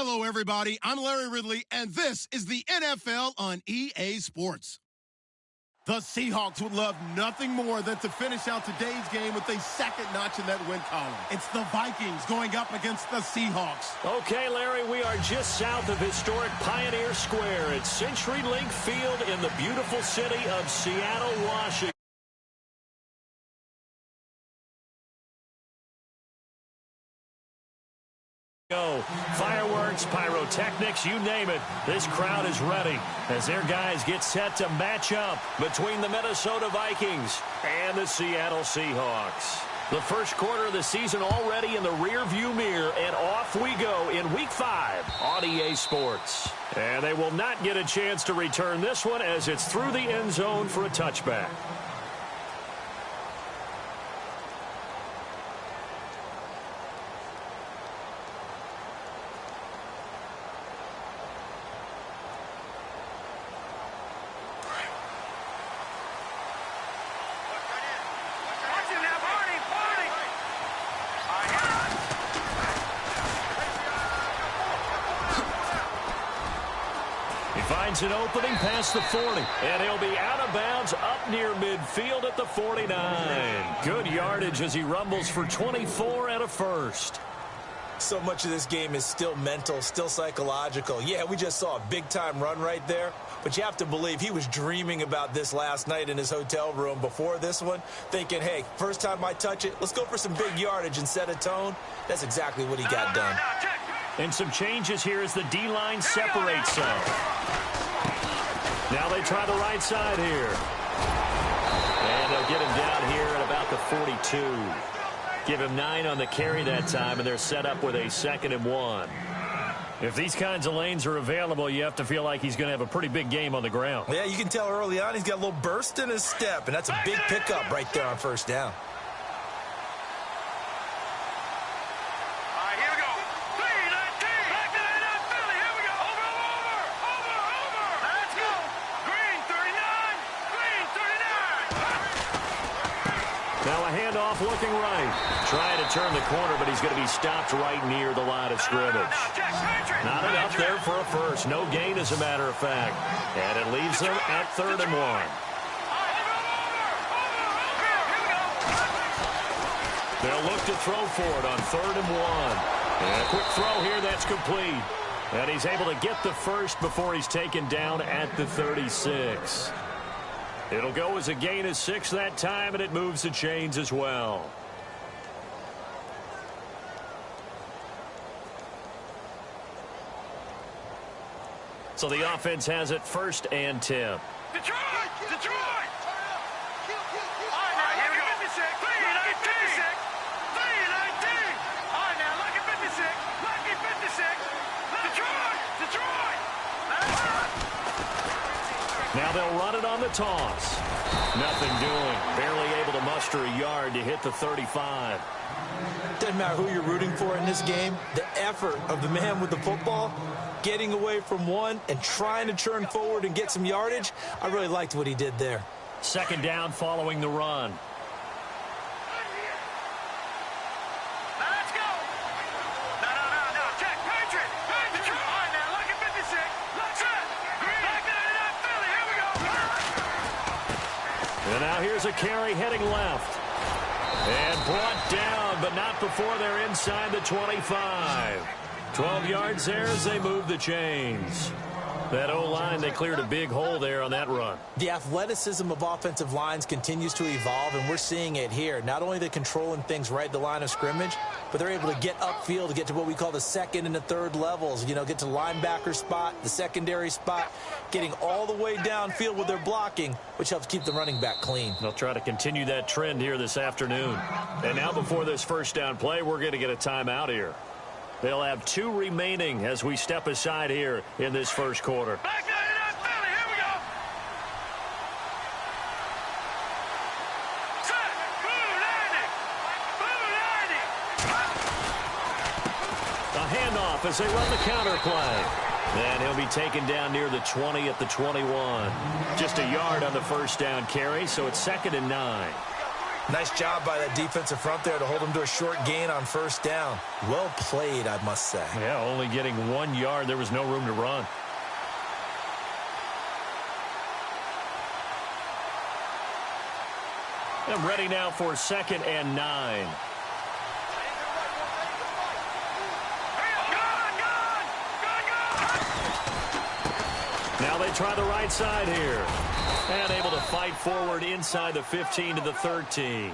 Hello, everybody. I'm Larry Ridley, and this is the NFL on EA Sports. The Seahawks would love nothing more than to finish out today's game with a second notch in that win column. It's the Vikings going up against the Seahawks. Okay, Larry, we are just south of historic Pioneer Square at CenturyLink Field in the beautiful city of Seattle, Washington. Fireworks, pyrotechnics, you name it. This crowd is ready as their guys get set to match up between the Minnesota Vikings and the Seattle Seahawks. The first quarter of the season already in the rearview mirror, and off we go in Week 5 on EA Sports. And they will not get a chance to return this one as it's through the end zone for a touchback. Finds an opening past the 40, and he'll be out of bounds up near midfield at the 49. Good yardage as he rumbles for 24 and a first. So much of this game is still mental, still psychological. Yeah, we just saw a big-time run right there, but you have to believe he was dreaming about this last night in his hotel room before this one, thinking, hey, first time I touch it, let's go for some big yardage and set a tone. That's exactly what he got done. And some changes here as the D-line separates some. Now they try the right side here. And they'll get him down here at about the 42. Give him 9 on the carry that time, and they're set up with a 2nd and 1. If these kinds of lanes are available, you have to feel like he's going to have a pretty big game on the ground. Yeah, you can tell early on he's got a little burst in his step, and that's a big pickup right there on first down. Now a handoff looking right. Trying to turn the corner, but he's going to be stopped right near the line of scrimmage. Not enough there for a first. No gain, as a matter of fact. And it leaves them at 3rd and 1. They'll look to throw for it on 3rd and 1. And a quick throw here, that's complete. And he's able to get the first before he's taken down at the 36. It'll go as a gain of 6 that time, and it moves the chains as well. So the offense has it 1st and 10. Detroit! Detroit! All right, now, look at 56. 56. 319. All right, now, look at 56. Lucky 56. Detroit! Detroit! Now they'll run it on the toss. Nothing doing. Barely able to muster a yard to hit the 35. Doesn't matter who you're rooting for in this game. The effort of the man with the football, getting away from one and trying to turn forward and get some yardage, I really liked what he did there. 2nd down following the run. And now here's a carry heading left. And brought down, but not before they're inside the 25. 12 yards there as they move the chains. That O-line, they cleared a big hole there on that run. The athleticism of offensive lines continues to evolve, and we're seeing it here. Not only they're controlling things right at the line of scrimmage, but they're able to get upfield to get to what we call the 2nd and the 3rd levels. You know, get to linebacker spot, the secondary spot, getting all the way downfield with their blocking, which helps keep the running back clean. They'll try to continue that trend here this afternoon. And now before this first down play, we're going to get a timeout here. They'll have 2 remaining as we step aside here in this first quarter. Back to Philly, here we go. Set, A handoff as they run the counter play. And he'll be taken down near the 20 at the 21. Just a yard on the first down carry, so it's 2nd and 9. Nice job by that defensive front there to hold him to a short gain on first down. Well played, I must say. Yeah, only getting 1 yard. There was no room to run. And ready now for 2nd and 9. Now they try the right side here. And able to fight forward inside the 15 to the 13.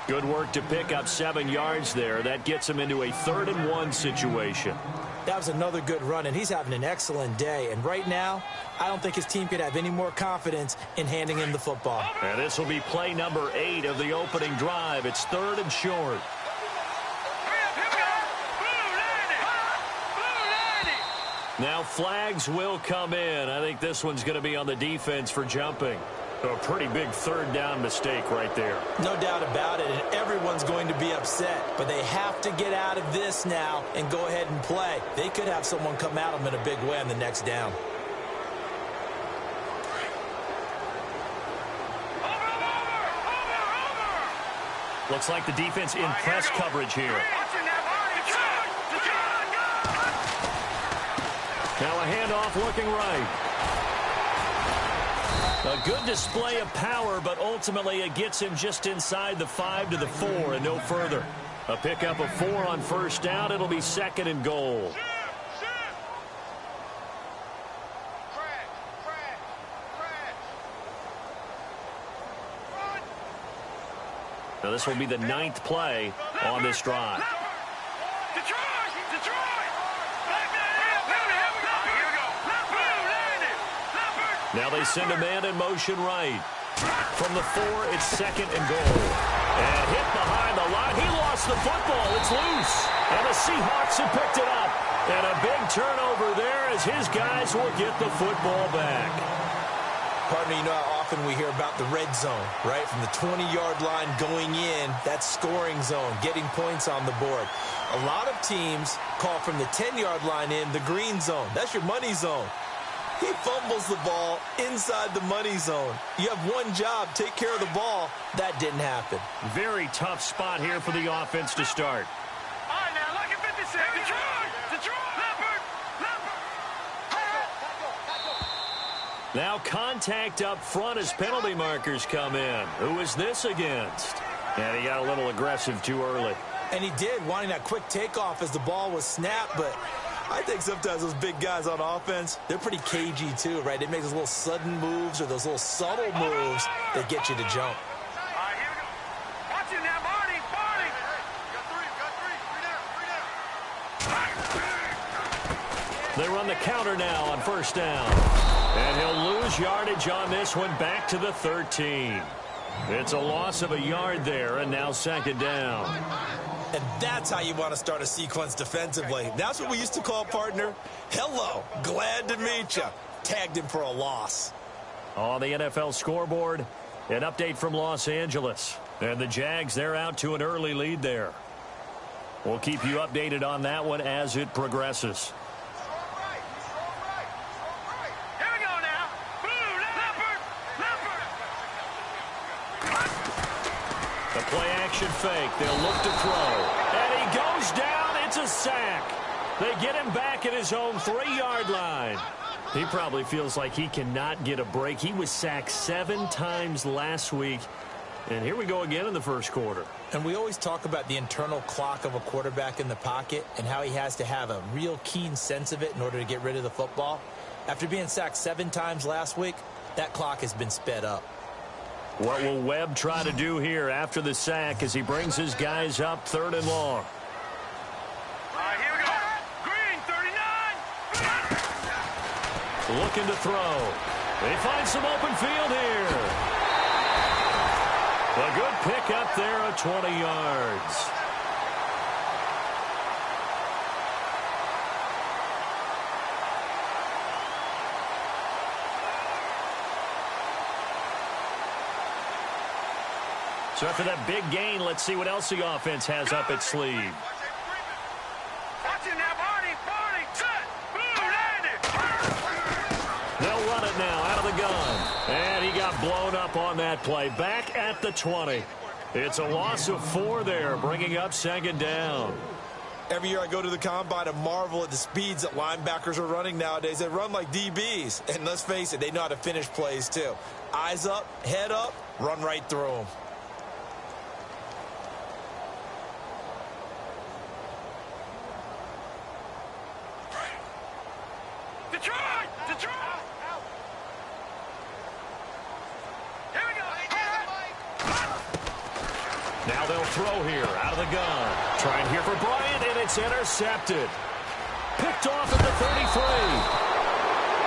Good work to pick up 7 yards there. That gets him into a 3rd and 1 situation. That was another good run, and he's having an excellent day. And right now, I don't think his team could have any more confidence in handing him the football. And this will be play number 8 of the opening drive. It's 3rd and short. Now flags will come in. I think this one's going to be on the defense for jumping. So a pretty big 3rd down mistake right there. No doubt about it, and everyone's going to be upset. But they have to get out of this now and go ahead and play. They could have someone come at them in a big way on the next down. Looks like the defense in press coverage here. Now a handoff looking right. A good display of power, but ultimately it gets him just inside the 5 to the 4 and no further. A pickup of 4 on first down. It'll be 2nd and goal. Now this will be the 9th play on this drive. Now they send a man in motion right. From the 4, it's 2nd and goal. And hit behind the line. He lost the football. It's loose. And the Seahawks have picked it up. And a big turnover there as his guys will get the football back. Partner, you know how often we hear about the red zone, right? From the 20-yard line going in, that scoring zone, getting points on the board. A lot of teams call from the 10-yard line in the green zone. That's your money zone. He fumbles the ball inside the money zone. You have one job, take care of the ball. That didn't happen. Very tough spot here for the offense to start. All right, now, look at 56. Detroit! Now contact up front as penalty markers come in. Who is this against? And he got a little aggressive too early. And he did, wanting that quick takeoff as the ball was snapped, but I think sometimes those big guys on offense, they're pretty cagey too, right? They make those little sudden moves or those little subtle moves that get you to jump. All right, here we go. Watch it now, Barney. Got 3. They run the counter now on first down. And he'll lose yardage on this one back to the 13. It's a loss of a yard there, and now 2nd down. And that's how you want to start a sequence defensively. That's what we used to call, partner, hello, glad to meet you. Tagged him for a loss. On the NFL scoreboard, an update from Los Angeles. And the Jags, they're out to an early lead there. We'll keep you updated on that one as it progresses. Here we go now. The play action fake. They'll look to throw. And he goes down. It's a sack. They get him back at his own 3-yard line. He probably feels like he cannot get a break. He was sacked 7 times last week. And here we go again in the first quarter. And we always talk about the internal clock of a quarterback in the pocket and how he has to have a real keen sense of it in order to get rid of the football. After being sacked 7 times last week, that clock has been sped up. What will Webb try to do here after the sack as he brings his guys up 3rd and long? All right, here we go. Green, 39. Looking to throw. They find some open field here. A good pick up there at 20 yards. So after that big gain, let's see what else the offense has up its sleeve. Watch it now, Barney. Set. Boom, landed. They'll run it now out of the gun. And he got blown up on that play. Back at the 20. It's a loss of 4 there, bringing up second down. Every year I go to the combine and marvel at the speeds that linebackers are running nowadays. They run like DBs. And let's face it, they know how to finish plays too. Eyes up, head up, run right through them. Detroit! Detroit! Here we go! Now they'll throw here, out of the gun. Trying here for Bryant, and it's intercepted. Picked off at the 33.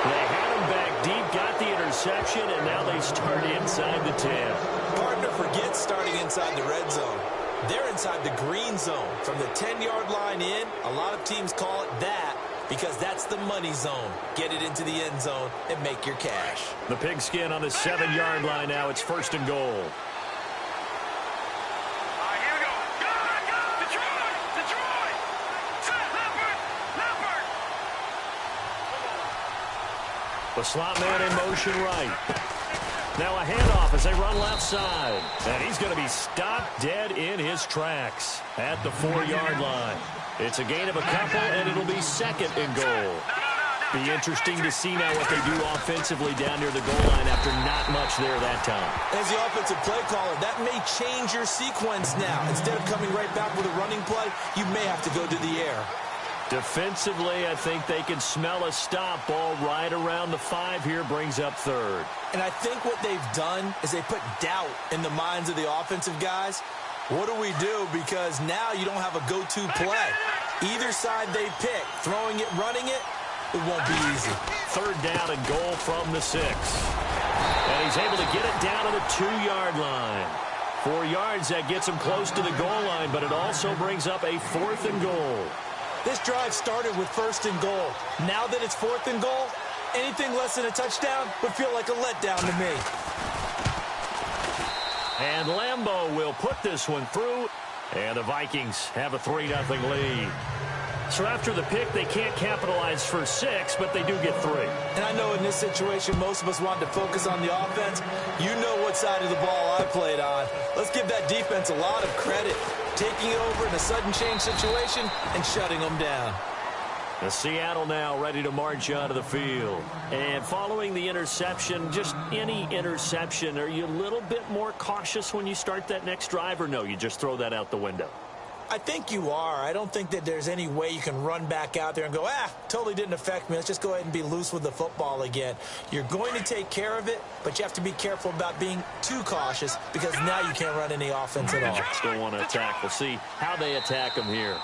They had him back deep, got the interception, and now they start inside the 10. Partner forgets starting inside the red zone. They're inside the green zone. From the 10-yard line in, a lot of teams call it that because that's the money zone. Get it into the end zone and make your cash. The pigskin on the 7-yard line now. It's first and goal. The slot man in motion right. Now a handoff as they run left side. And he's going to be stopped dead in his tracks at the 4-yard line. It's a gain of a couple, and it'll be second and goal. Be interesting to see now what they do offensively down near the goal line after not much there that time. As the offensive play caller, that may change your sequence now. Instead of coming right back with a running play, you may have to go to the air. Defensively, I think they can smell a stop. Ball right around the 5 here, brings up third. And I think what they've done is they put doubt in the minds of the offensive guys. What do we do? Because now you don't have a go-to play. Either side they pick, throwing it, running it, it won't be easy. Third down and goal from the 6. And he's able to get it down to the 2-yard line. 4 yards, that gets him close to the goal line, but it also brings up a 4th and goal. This drive started with 1st and goal. Now that it's 4th and goal, anything less than a touchdown would feel like a letdown to me. And Lambeau will put this one through, and the Vikings have a 3-0 lead. So after the pick, they can't capitalize for 6, but they do get 3. And I know in this situation, most of us wanted to focus on the offense. You know what side of the ball I played on. Let's give that defense a lot of credit. Taking it over in a sudden change situation and shutting them down. The Seattle now ready to march onto the field. And following the interception, just any interception, are you a little bit more cautious when you start that next drive, or no, you just throw that out the window? I think you are. I don't think that there's any way you can run back out there and go, totally didn't affect me. Let's just go ahead and be loose with the football again. You're going to take care of it, but you have to be careful about being too cautious because now you can't run any offense at all. Still want to attack. We'll see how they attack them here.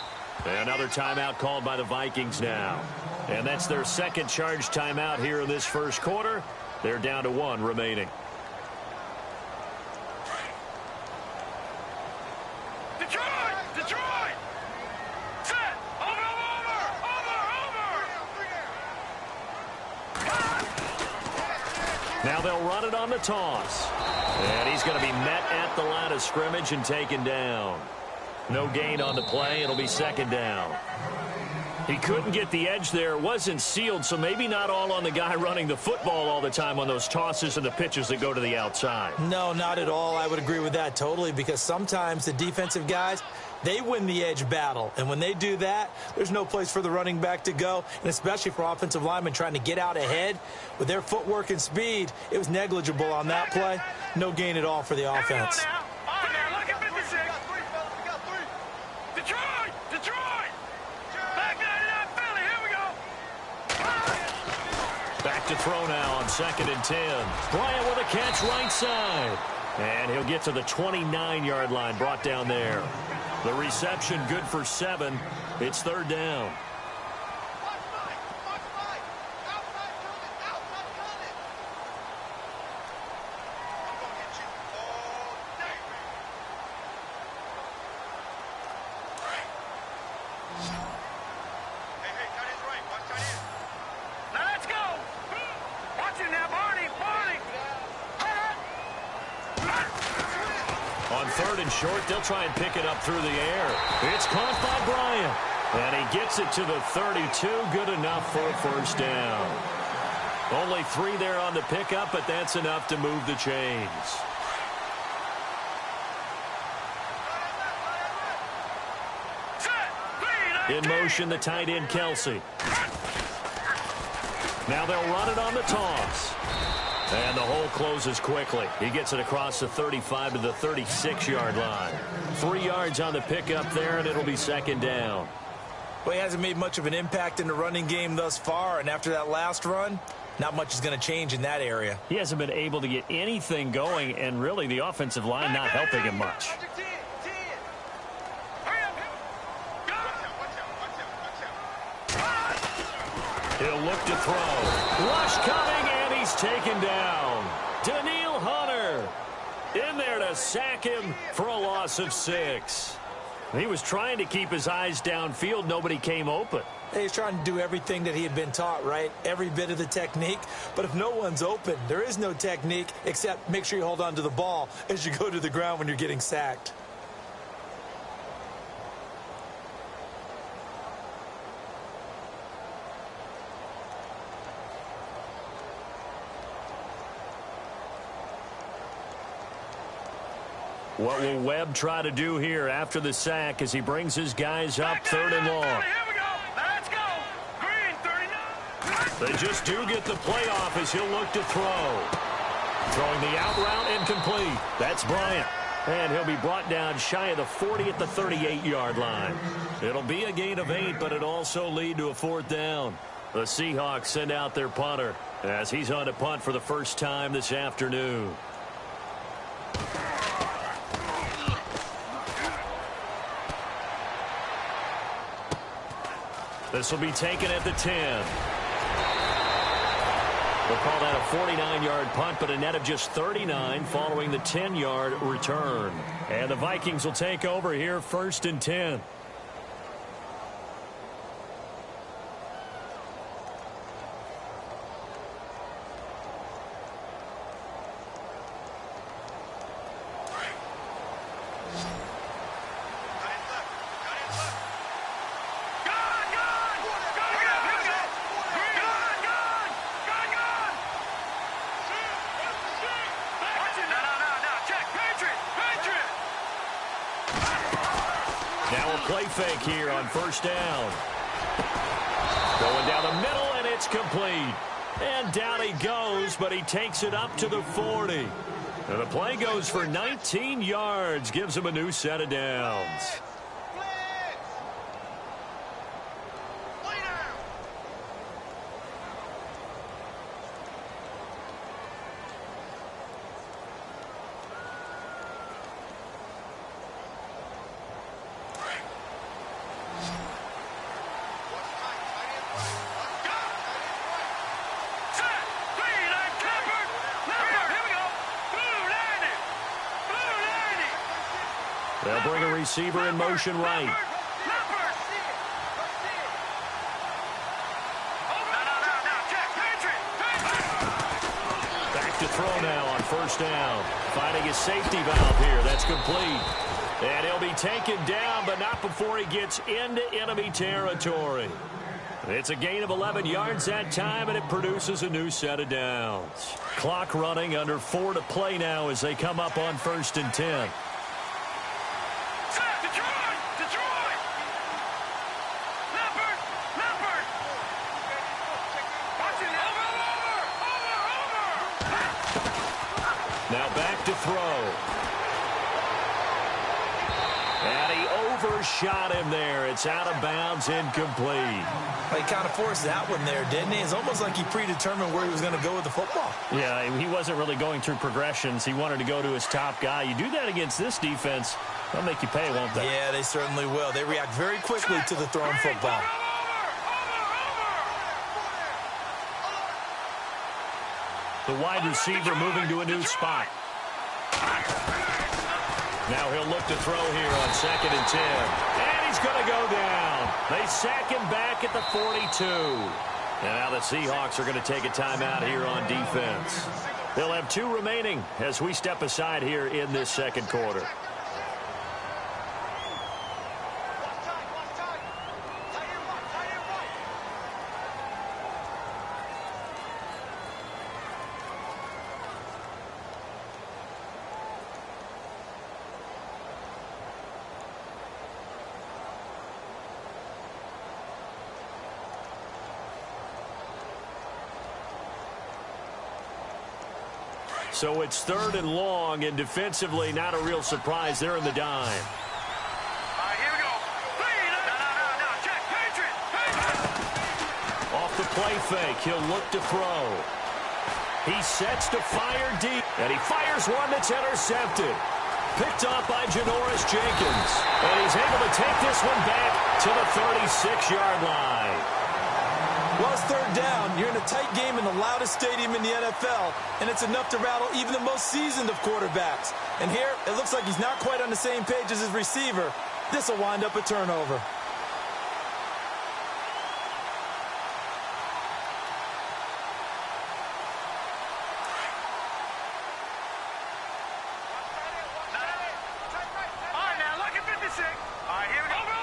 Another timeout called by the Vikings now. And that's their second charge timeout here in this first quarter. They're down to 1 remaining. Now they'll run it on the toss. And he's going to be met at the line of scrimmage and taken down. No gain on the play. It'll be second down. He couldn't get the edge there. It wasn't sealed, so maybe not all on the guy running the football all the time on those tosses and the pitches that go to the outside. No, not at all. I would agree with that totally because sometimes the defensive guys, they win the edge battle. And when they do that, there's no place for the running back to go, and especially for offensive linemen trying to get out ahead. With their footwork and speed, it was negligible on that play. No gain at all for the offense. Back to throw now on 2nd and 10. Bryant with a catch right side. And he'll get to the 29-yard line, brought down there. The reception good for 7. It's 3rd down. On 3rd and short, they'll try and pick it up through the air. It's caught by Bryant. And he gets it to the 32. Good enough for a first down. Only 3 there on the pickup, but that's enough to move the chains. In motion, the tight end, Kelsey. Now they'll run it on the toss. And the hole closes quickly. He gets it across the 35 to the 36-yard line. 3 yards on the pickup there, and it'll be second down. Well, he hasn't made much of an impact in the running game thus far, and after that last run, not much is going to change in that area. He hasn't been able to get anything going, and really the offensive line not helping him much. He'll look to throw. Rush coming, and he's taken down. Daniil Hunter in there to sack him for a loss of 6. He was trying to keep his eyes downfield. Nobody came open. He's trying to do everything that he had been taught, right? Every bit of the technique. But if no one's open, there is no technique except make sure you hold on to the ball as you go to the ground when you're getting sacked. What will Webb try to do here after the sack as he brings his guys up 3rd and long? Here we go. Let's go. Green, 39. They just do get the playoff as he'll look to throw. Throwing the out route incomplete. That's Bryant. And he'll be brought down shy of the 40 at the 38-yard line. It'll be a gain of 8, but it also lead to a 4th down. The Seahawks send out their punter as he's on to punt for the first time this afternoon. This will be taken at the 10. We'll call that a 49-yard punt, but a net of just 39 following the 10-yard return. And the Vikings will take over here 1st and 10. Play fake here on 1st down. Going down the middle, and it's complete. And down he goes, but he takes it up to the 40. And the play goes for 19 yards, gives him a new set of downs. They'll bring a receiver in motion right. Back to throw now on 1st down. Finding his safety valve here. That's complete. And he'll be taken down, but not before he gets into enemy territory. It's a gain of 11 yards that time, and it produces a new set of downs. Clock running, under 4 to play now as they come up on 1st and 10. Now back to throw. And he overshot him there. It's out of bounds, incomplete. Well, he kind of forced that one there, didn't he? It's almost like he predetermined where he was going to go with the football. Yeah, he wasn't really going through progressions. He wanted to go to his top guy. You do that against this defense, they'll make you pay, won't they? Yeah, they certainly will. They react very quickly to the thrown football. The wide receiver moving to a new spot. Now he'll look to throw here on 2nd and 10. And he's going to go down. They sack him back at the 42. And now the Seahawks are going to take a timeout here on defense. They'll have 2 remaining as we step aside here in this 2nd quarter. So it's 3rd and long, and defensively not a real surprise. They're in the dime. All right, here we go. No, check. Patriot. Off the play fake, he'll look to throw. He sets to fire deep, and he fires one that's intercepted. Picked off by Janoris Jenkins. And he's able to take this one back to the 36-yard line. Well, it's 3rd down. You're in a tight game in the loudest stadium in the NFL, and it's enough to rattle even the most seasoned of quarterbacks. And here, it looks like he's not quite on the same page as his receiver. This will wind up a turnover. All right, now, lucky 56. All right, here we go. Over.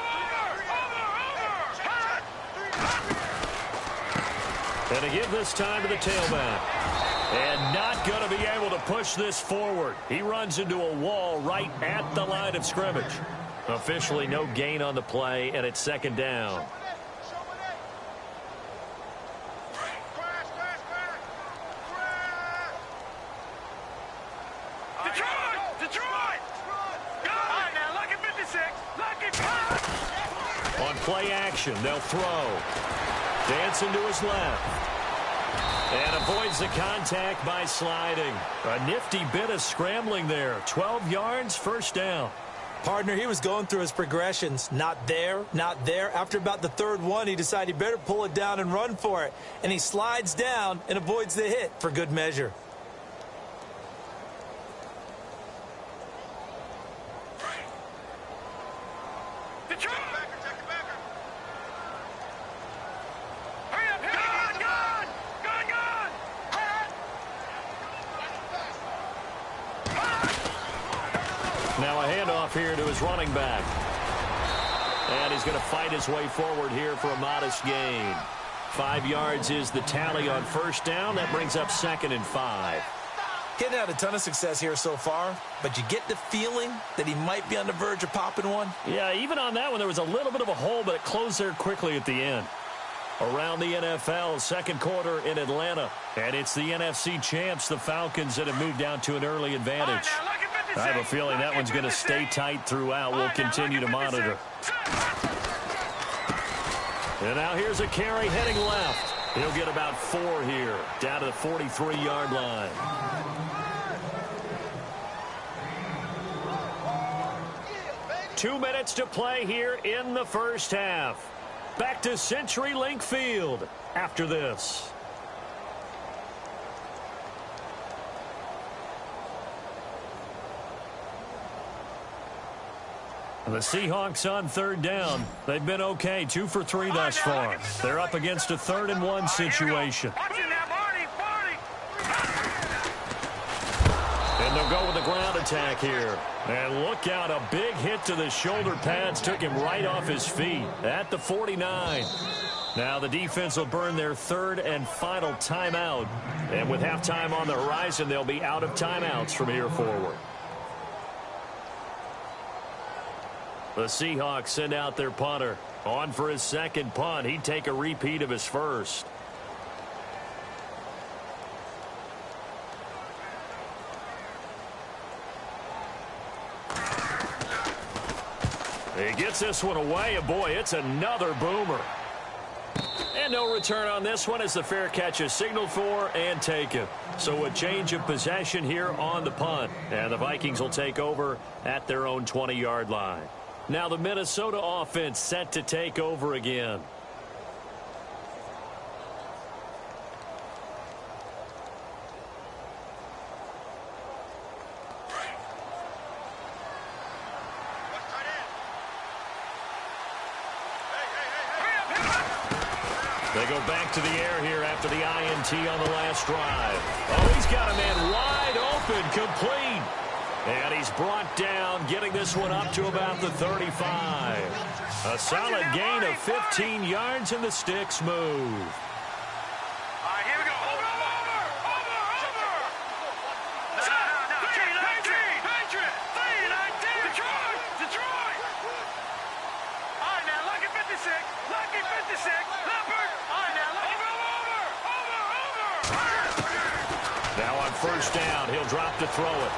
And to give this time to the tailback. And not going to be able to push this forward. He runs into a wall right at the line of scrimmage. Officially no gain on the play, and it's 2nd down. Detroit! All right, now, lucky 56. On play action, they'll throw. Dancing to his left. And avoids the contact by sliding. A nifty bit of scrambling there. 12 yards, 1st down. Partner, he was going through his progressions. Not there, not there. After about the 3rd one, he decided he better pull it down and run for it. And he slides down and avoids the hit for good measure. Detroit! Now a handoff here to his running back. And he's going to fight his way forward here for a modest gain. 5 yards is the tally on 1st down. That brings up 2nd and 5. He hadn't had a ton of success here so far, but you get the feeling that he might be on the verge of popping one. Yeah, even on that one, there was a little bit of a hole, but it closed there quickly at the end. Around the NFL, 2nd quarter in Atlanta. And it's the NFC champs, the Falcons, that have moved down to an early advantage. I have a feeling that one's going to stay tight throughout. We'll continue to monitor. And now here's a carry heading left. He'll get about 4 here, down to the 43-yard line. Two minutes to play here in the 1st half. Back to CenturyLink Field after this. The Seahawks on 3rd down. They've been okay, 2 for 3 thus far. They're up against a 3rd and 1 situation. And they'll go with the ground attack here. And look out, a big hit to the shoulder pads took him right off his feet at the 49. Now the defense will burn their 3rd and final timeout. And with halftime on the horizon, they'll be out of timeouts from here forward. The Seahawks send out their punter. On for his 2nd punt. He'd take a repeat of his 1st. He gets this one away, and boy, it's another boomer. And no return on this one as the fair catch is signaled for and taken. So a change of possession here on the punt. And the Vikings will take over at their own 20-yard line. Now the Minnesota offense set to take over again. They go back to the air here after the INT on the last drive. Oh, he's got a man wide open, complete. And he's brought down, getting this one up to about the 35. A solid gain of 15 yards, and the sticks move. All right, here we go. Over. No. Patriot. Detroit. All right, now, lucky 56. Leopard. All right, now, over. Now on first down. He'll drop to throw it.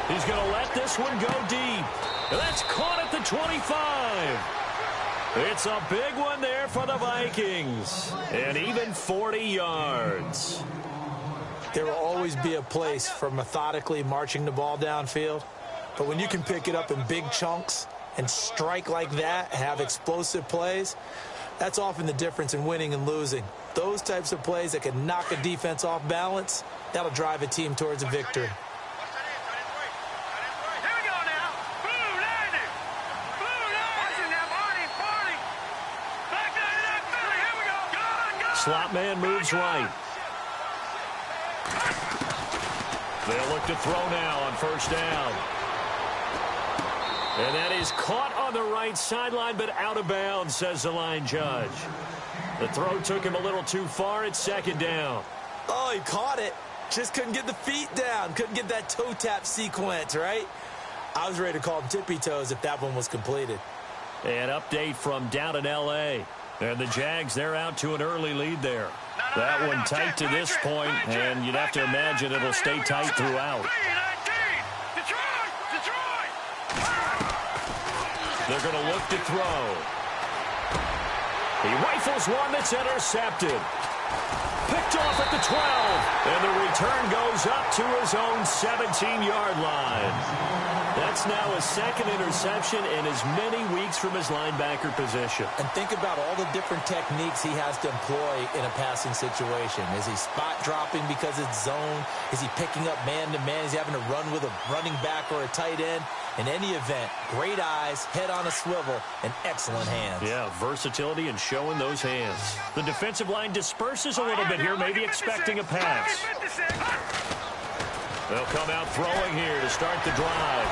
He's going to let this one go deep. And that's caught at the 25. It's a big one there for the Vikings. And even 40 yards. There will always be a place for methodically marching the ball downfield. But when you can pick it up in big chunks and strike like that, have explosive plays, that's often the difference in winning and losing. Those types of plays that can knock a defense off balance, that'll drive a team towards a victory. Slot man moves right. They'll look to throw now on first down. And that is caught on the right sideline, but out of bounds, says the line judge. The throw took him a little too far. It's second down. Oh, he caught it. Just couldn't get the feet down. Couldn't get that toe tap sequence, right? I was ready to call him tippy toes if that one was completed. An update from down in L.A. And the Jags, they're out to an early lead there. That one tight to this point, and you'd have to imagine it'll stay tight throughout. They're going to look to throw. He rifles one that's intercepted. Picked off at the 12. And the return goes up to his own 17-yard line. That's now his second interception in as many weeks from his linebacker position. And think about all the different techniques he has to employ in a passing situation. Is he spot dropping because it's zone? Is he picking up man-to-man? Is he having to run with a running back or a tight end? In any event, great eyes, head on a swivel, and excellent hands. Yeah, versatility and showing those hands. The defensive line disperses a little bit here, maybe expecting a pass. They'll come out throwing here to start the drive.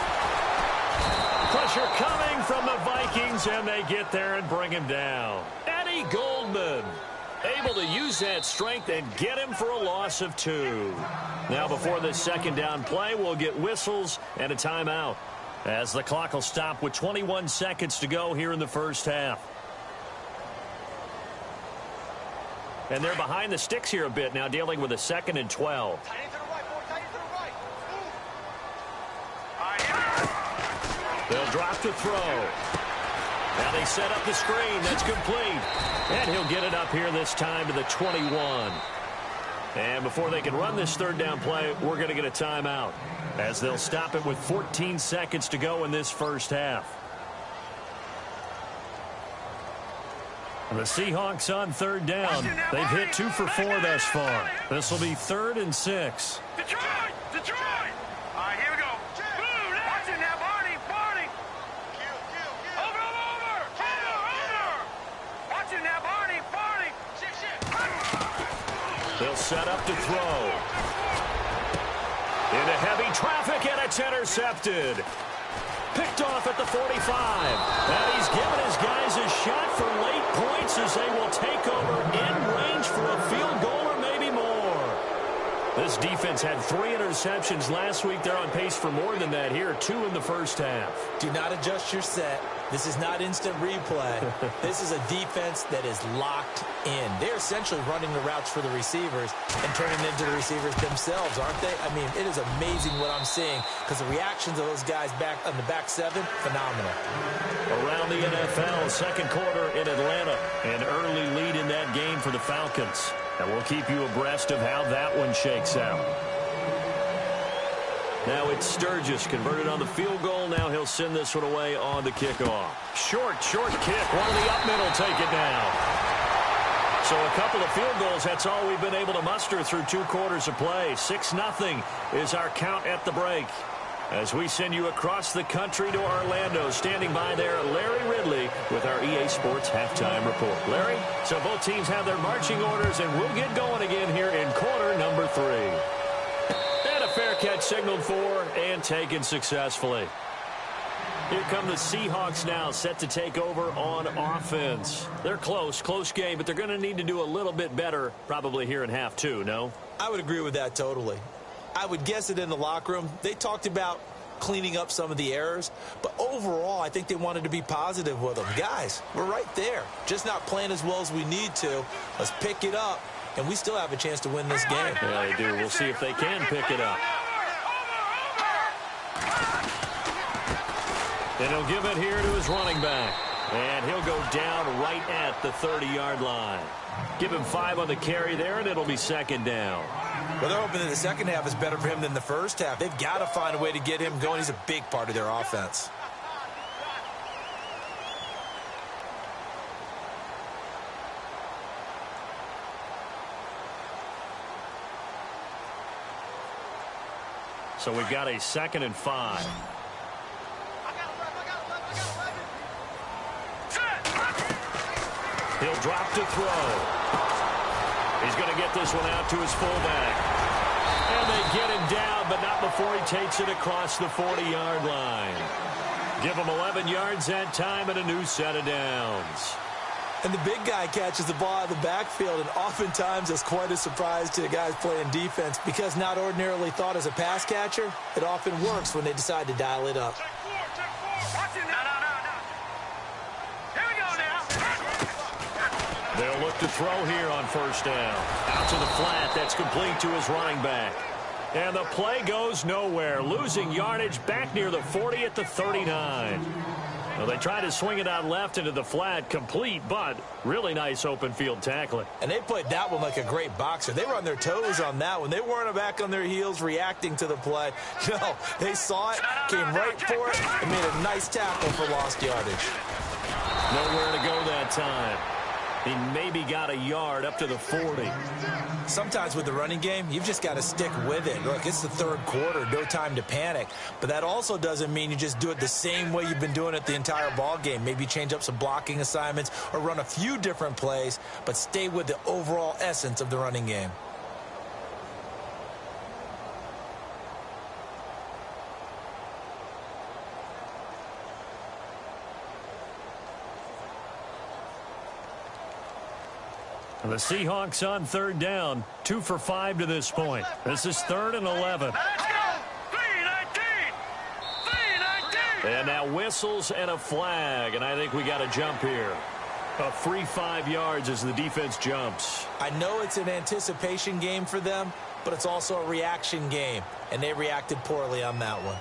Pressure coming from the Vikings, and they get there and bring him down. Eddie Goldman able to use that strength and get him for a loss of 2. Now before this second down play, we'll get whistles and a timeout, as the clock will stop with 21 seconds to go here in the first half. And they're behind the sticks here a bit now, dealing with a 2nd and 12. They'll drop to throw. Now they set up the screen. That's complete. And he'll get it up here this time to the 21. And before they can run this third down play, we're going to get a timeout, as they'll stop it with 14 seconds to go in this first half. The Seahawks on third down. They've hit 2 for 4 thus far. This will be 3rd and 6. Detroit! Detroit! All right, here we go. Watch it now, Barney! Barney! Over! Watch it now, Barney! Barney! They'll set up to throw. Into heavy traffic, and it's intercepted. Picked off at the 45. And he's given his guys a shot for late points as they will take over in range for a field goal or maybe more. This defense had 3 interceptions last week. They're on pace for more than that here, 2 in the first half. Do not adjust your set. This is not instant replay. This is a defense that is locked in. They're essentially running the routes for the receivers and turning them into the receivers themselves, aren't they? I mean, it is amazing what I'm seeing, because the reactions of those guys back on the back 7, phenomenal. Around the NFL, second quarter in Atlanta. An early lead in that game for the Falcons. And we'll keep you abreast of how that one shakes out. Now it's Sturgis converted on the field goal. Now he'll send this one away on the kickoff. Short kick. One of the up middle take it down. So a couple of field goals, that's all we've been able to muster through 2 quarters of play. 6-0 is our count at the break. As we send you across the country to Orlando, standing by there, Larry Ridley with our EA Sports Halftime Report. Larry, so both teams have their marching orders, and we'll get going again here in quarter number 3. And a fair catch signaled for and taken successfully. Here come the Seahawks now, set to take over on offense. They're close game, but they're going to need to do a little bit better probably here in half 2, no? I would agree with that totally. I would guess it in the locker room. They talked about cleaning up some of the errors, but overall, I think they wanted to be positive with them. Guys, we're right there. Just not playing as well as we need to. Let's pick it up and we still have a chance to win this game. Yeah, they do. We'll see if they can pick it up. And he'll give it here to his running back. And he'll go down right at the 30-yard line. Give him 5 on the carry there, and it'll be second down. Well, they're hoping that the second half is better for him than the first half. They've got to find a way to get him going. He's a big part of their offense. So we've got a 2nd and 5. He'll drop to throw. He's going to get this one out to his fullback. And they get him down, but not before he takes it across the 40-yard line. Give him 11 yards that time and a new set of downs. And the big guy catches the ball out of the backfield, and oftentimes that's quite a surprise to the guys playing defense because not ordinarily thought as a pass catcher, it often works when they decide to dial it up. Check 4, check 4. Watch it now. No. Here we go now. They'll look to throw here on first down. Out to the flat. That's complete to his running back. And the play goes nowhere. Losing yardage back near the 40 at the 39. Well, they try to swing it out left into the flat, complete, but really nice open field tackling. And they played that one like a great boxer. They were on their toes on that one. They weren't back on their heels reacting to the play. No, they saw it, came right for it, and made a nice tackle for lost yardage. Nowhere to go that time. He maybe got a yard up to the 40. Sometimes with the running game, you've just got to stick with it. Look, it's the third quarter, no time to panic. But that also doesn't mean you just do it the same way you've been doing it the entire ball game. Maybe change up some blocking assignments or run a few different plays, but stay with the overall essence of the running game. The Seahawks on third down, 2 for 5 to this point. This is 3rd and 11. Let's go. 319. 319. And now whistles and a flag, and I think we got a jump here. A free 5 yards as the defense jumps. I know it's an anticipation game for them, but it's also a reaction game, and they reacted poorly on that one.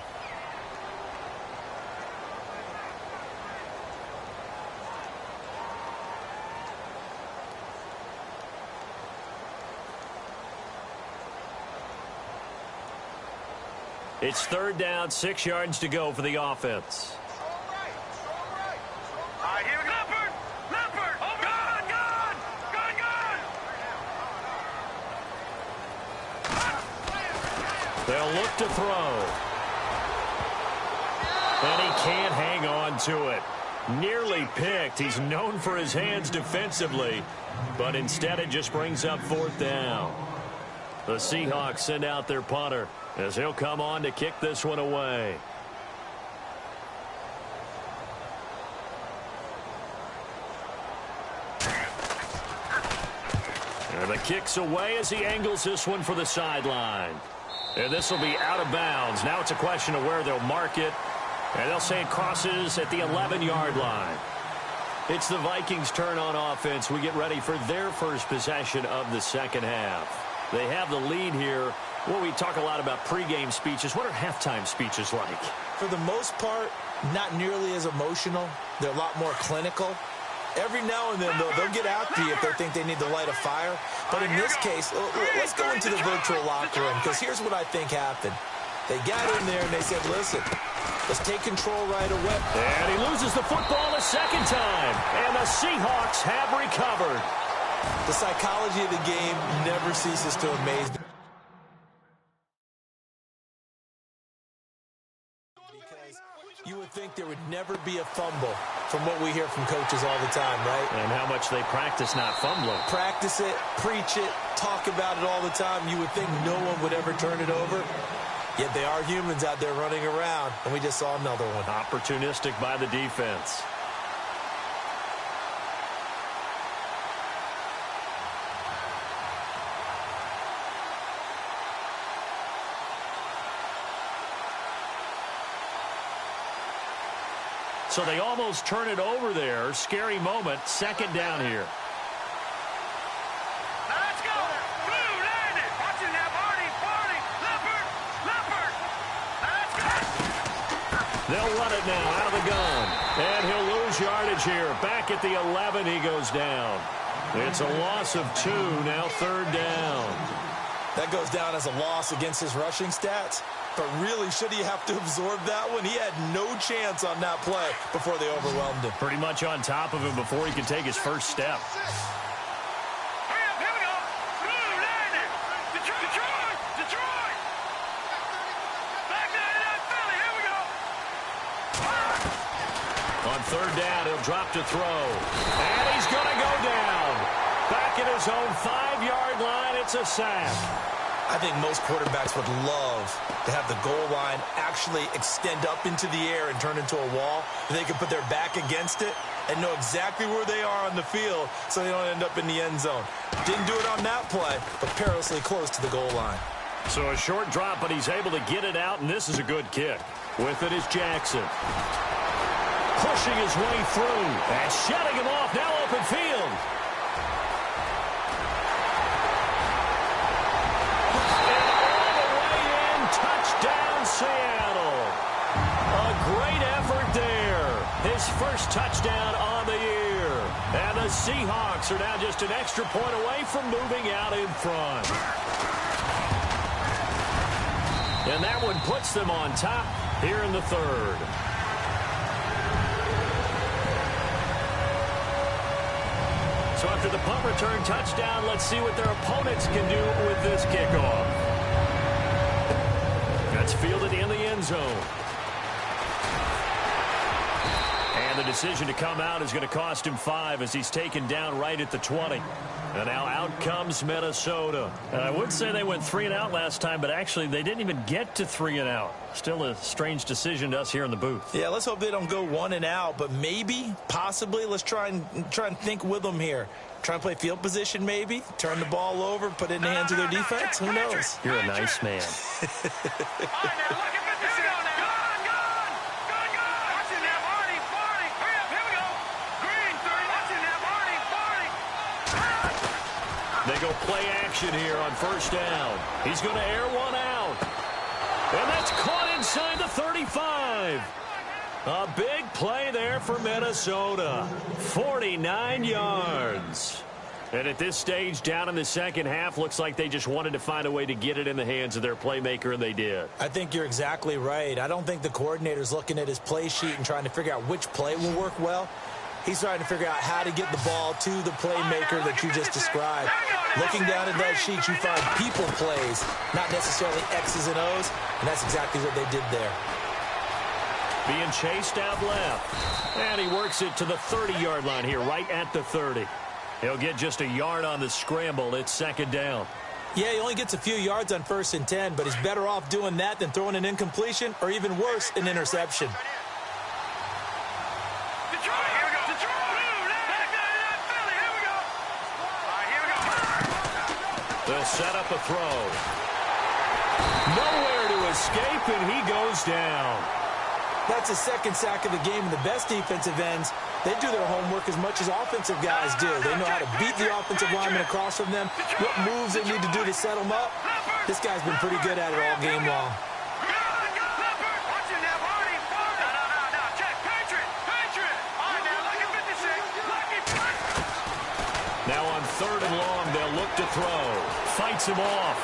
It's 3rd down, 6 yards to go for the offense. All right, here we go. Leopard. Oh, gun. They'll look to throw. And he can't hang on to it. Nearly picked. He's known for his hands defensively, but instead it just brings up 4th down. The Seahawks send out their punter as he'll come on to kick this one away. And the kick's away as he angles this one for the sideline. And this will be out of bounds. Now it's a question of where they'll mark it. And they'll say it crosses at the 11-yard line. It's the Vikings' turn on offense. We get ready for their first possession of the second half. They have the lead here. Well, we talk a lot about pregame speeches. What are halftime speeches like? For the most part, not nearly as emotional. They're a lot more clinical. Every now and then, they'll get after you if they think they need to light a fire. But in this case, let's go into the virtual locker room, because here's what I think happened. They got in there and they said, listen, let's take control right away. And he loses the football a second time. And the Seahawks have recovered. The psychology of the game never ceases to amaze me. Because you would think there would never be a fumble from what we hear from coaches all the time, right? And how much they practice not fumbling. Practice it, preach it, talk about it all the time. You would think no one would ever turn it over. Yet they are humans out there running around, and we just saw another one. Opportunistic by the defense. So they almost turn it over there. Scary moment. 2nd down here. Let's go. They'll run it now out of the gun. And he'll lose yardage here. Back at the 11, he goes down. It's a loss of 2, now 3rd down. That goes down as a loss against his rushing stats. But really, should he have to absorb that one? He had no chance on that play before they overwhelmed him. Pretty much on top of him before he could take his first step. On 3rd down, he'll drop to throw. And he's going to go down. Back at his own 5-yard line, it's a sack. I think most quarterbacks would love to have the goal line actually extend up into the air and turn into a wall. They can put their back against it and know exactly where they are on the field so they don't end up in the end zone. Didn't do it on that play, but perilously close to the goal line. So a short drop, but he's able to get it out, and this is a good kick. With it is Jackson. Pushing his way through and shutting him off. Now open field. And all the way in. Touchdown, Seattle. A great effort there. His first touchdown on the year. And the Seahawks are now just an extra point away from moving out in front. And that one puts them on top here in the 3rd. So after the punt return touchdown, let's see what their opponents can do with this kickoff. That's fielded in the end zone. And the decision to come out is going to cost him 5 as he's taken down right at the 20. And now out comes Minnesota. And I would say they went 3 and out last time, but actually they didn't even get to 3 and out. Still a strange decision to us here in the booth. Yeah, let's hope they don't go 1 and out, but maybe, possibly, let's try and think with them here. Try and play field position maybe, turn the ball over, put it in the hands of their defense. Who knows? You're a nice man. They go play action here on 1st down. He's going to air one out. And that's caught inside the 35. A big play there for Minnesota. 49 yards. And at this stage, down in the second half, looks like they just wanted to find a way to get it in the hands of their playmaker, and they did. I think you're exactly right. I don't think the coordinator's looking at his play sheet and trying to figure out which play will work well. He's trying to figure out how to get the ball to the playmaker that you just described. Looking down at that sheet, you find people plays, not necessarily X's and O's, and that's exactly what they did there. Being chased out left. And he works it to the 30-yard line here, right at the 30. He'll get just a yard on the scramble. It's 2nd down. Yeah, he only gets a few yards on 1st and 10, but he's better off doing that than throwing an incompletion or even worse, an interception. They'll set up a throw. Nowhere to escape, and he goes down. That's the 2nd sack of the game, and the best defensive ends, they do their homework as much as offensive guys do. They know how to beat the offensive lineman across from them, what moves they need to do to set them up. This guy's been pretty good at it all game long. Now on 3rd and long, they'll look to throw. Fights him off.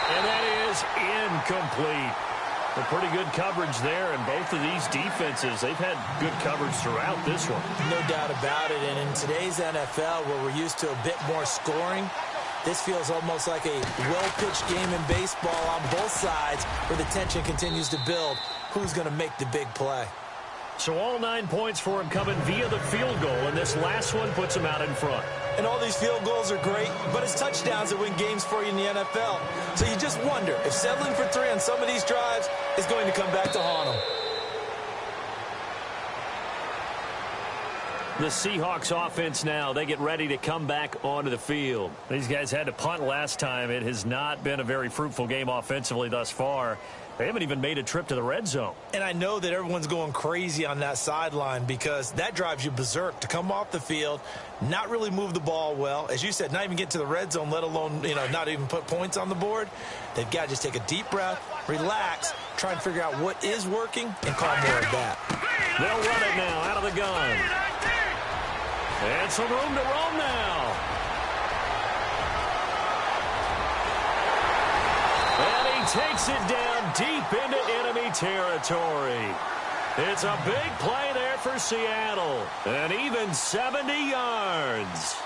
And that is incomplete. A pretty good coverage there, and both of these defenses, they've had good coverage throughout this one. No doubt about it, and in today's NFL, where we're used to a bit more scoring, this feels almost like a well-pitched game in baseball on both sides, where the tension continues to build. Who's going to make the big play? So all 9 points for him coming via the field goal, and this last one puts him out in front. And all these field goals are great, but it's touchdowns that win games for you in the NFL. So you just wonder if settling for 3 on some of these drives is going to come back to haunt them. The Seahawks offense now, they get ready to come back onto the field. These guys had to punt last time. It has not been a very fruitful game offensively thus far. They haven't even made a trip to the red zone. And I know that everyone's going crazy on that sideline because that drives you berserk to come off the field, not really move the ball well. As you said, not even get to the red zone, let alone, not even put points on the board. They've got to just take a deep breath, relax, try and figure out what is working, and call more of that. They'll run it now out of the gun. And some room to roam now. And he takes it down deep into enemy territory. It's a big play there for Seattle. And even 70 yards.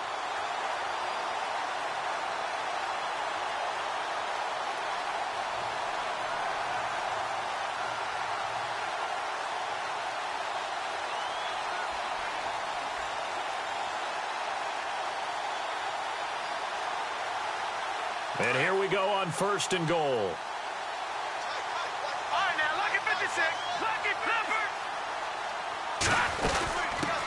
And here we go on 1st and goal. All right, now, lucky 56. Lucky Clifford.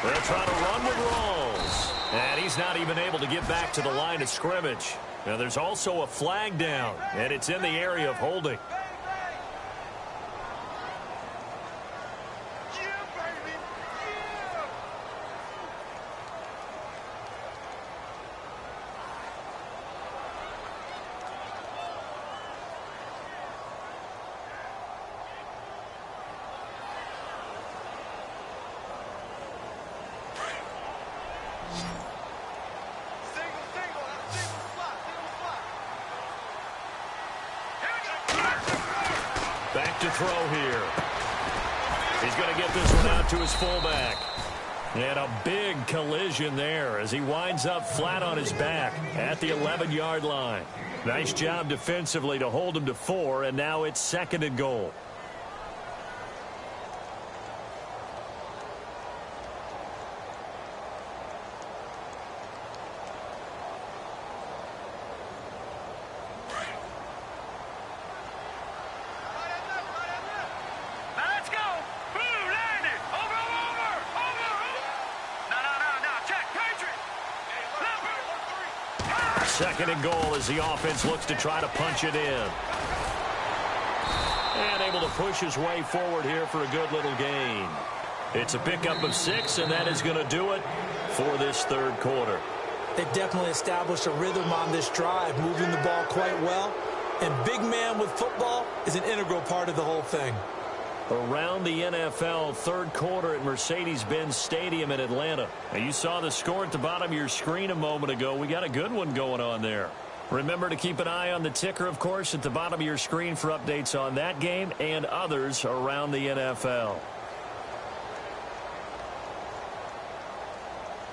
They'll try to run with Rawls. And he's not even able to get back to the line of scrimmage. Now, there's also a flag down, and it's in the area of holding. Back to throw here. He's going to get this one out to his fullback. And a big collision there as he winds up flat on his back at the 11-yard line. Nice job defensively to hold him to 4, and now it's 2nd and goal. Second and goal as the offense looks to try to punch it in. And able to push his way forward here for a good little gain. It's a pickup of 6, and that is going to do it for this 3rd quarter. They definitely established a rhythm on this drive, moving the ball quite well. And big man with football is an integral part of the whole thing. Around the NFL, 3rd quarter at Mercedes-Benz Stadium in Atlanta. Now, you saw the score at the bottom of your screen a moment ago. We got a good one going on there. Remember to keep an eye on the ticker, of course, at the bottom of your screen for updates on that game and others around the NFL.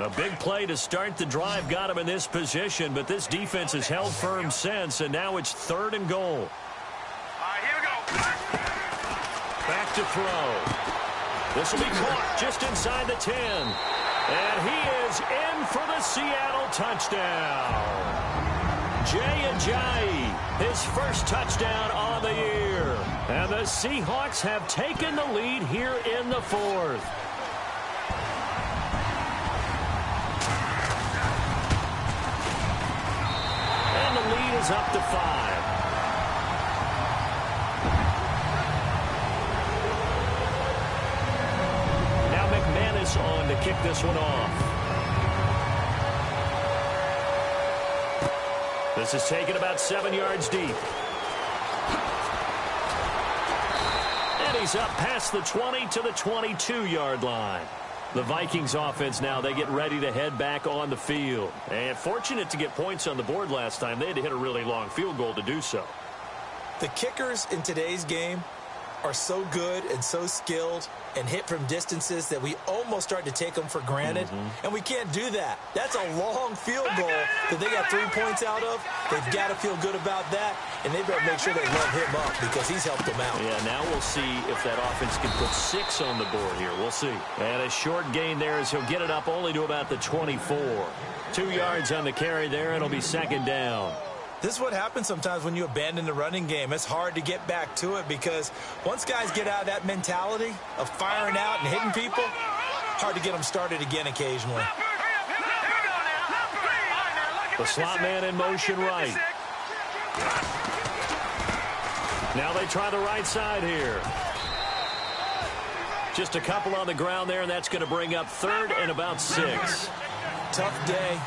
A big play to start the drive got him in this position, but this defense has held firm since, and now it's 3rd and goal. All right, here we go. Back to throw. This will be caught just inside the 10. And he is in for the Seattle touchdown. Jay Ajayi, his first touchdown on the year. And the Seahawks have taken the lead here in the 4th. And the lead is up to 5. On to kick this one off. This is taken about 7 yards deep. And he's up past the 20 to the 22-yard line. The Vikings offense now, they get ready to head back on the field. And fortunate to get points on the board last time. They had to hit a really long field goal to do so. The kickers in today's game are so good and so skilled and hit from distances that we almost start to take them for granted. And we can't do that. That's a long field goal that they got 3 points out of. They've got to feel good about that, and they better make sure they love him up because he's helped them out. Yeah, now we'll see if that offense can put 6 on the board here. We'll see. And a short gain there as he'll get it up only to about the 24. 2 yards on the carry there, and it'll be 2nd down. This is what happens sometimes when you abandon the running game. It's hard to get back to it because once guys get out of that mentality of firing out and hitting people, hard to get them started again occasionally. The slot man in motion right. Now they try the right side here. Just a couple on the ground there, and that's going to bring up 3rd and about 6. Tough day,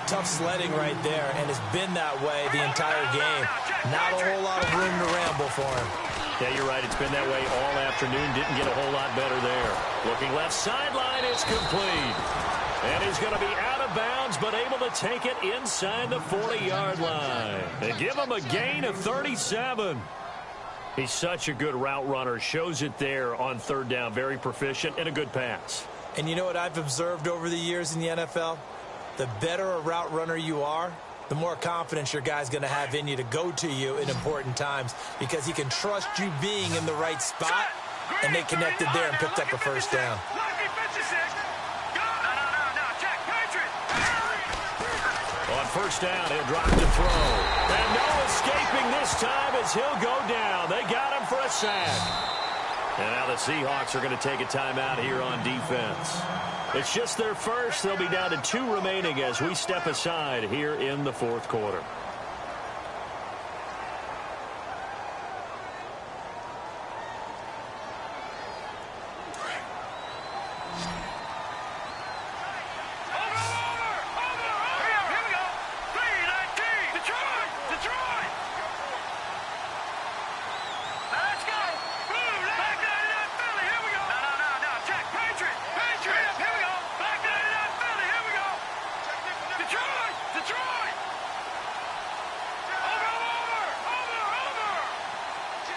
tough sledding right there, and it's been that way the entire game. Not a whole lot of room to ramble for him. Yeah, you're right. It's been that way all afternoon. Didn't get a whole lot better there. Looking left sideline, it's complete. And he's going to be out of bounds, but able to take it inside the 40-yard line. They give him a gain of 37. He's such a good route runner. Shows it there on 3rd down. Very proficient and a good pass. And you know what I've observed over the years in the NFL? The better a route runner you are, the more confidence your guy's going to have in you to go to you in important times because he can trust you being in the right spot, and they connected there and picked up a 1st down. On 1st down, he'll drop to throw. And no escaping this time as he'll go down. They got him for a sack. And now the Seahawks are going to take a timeout here on defense. It's just their first. They'll be down to 2 remaining as we step aside here in the 4th quarter.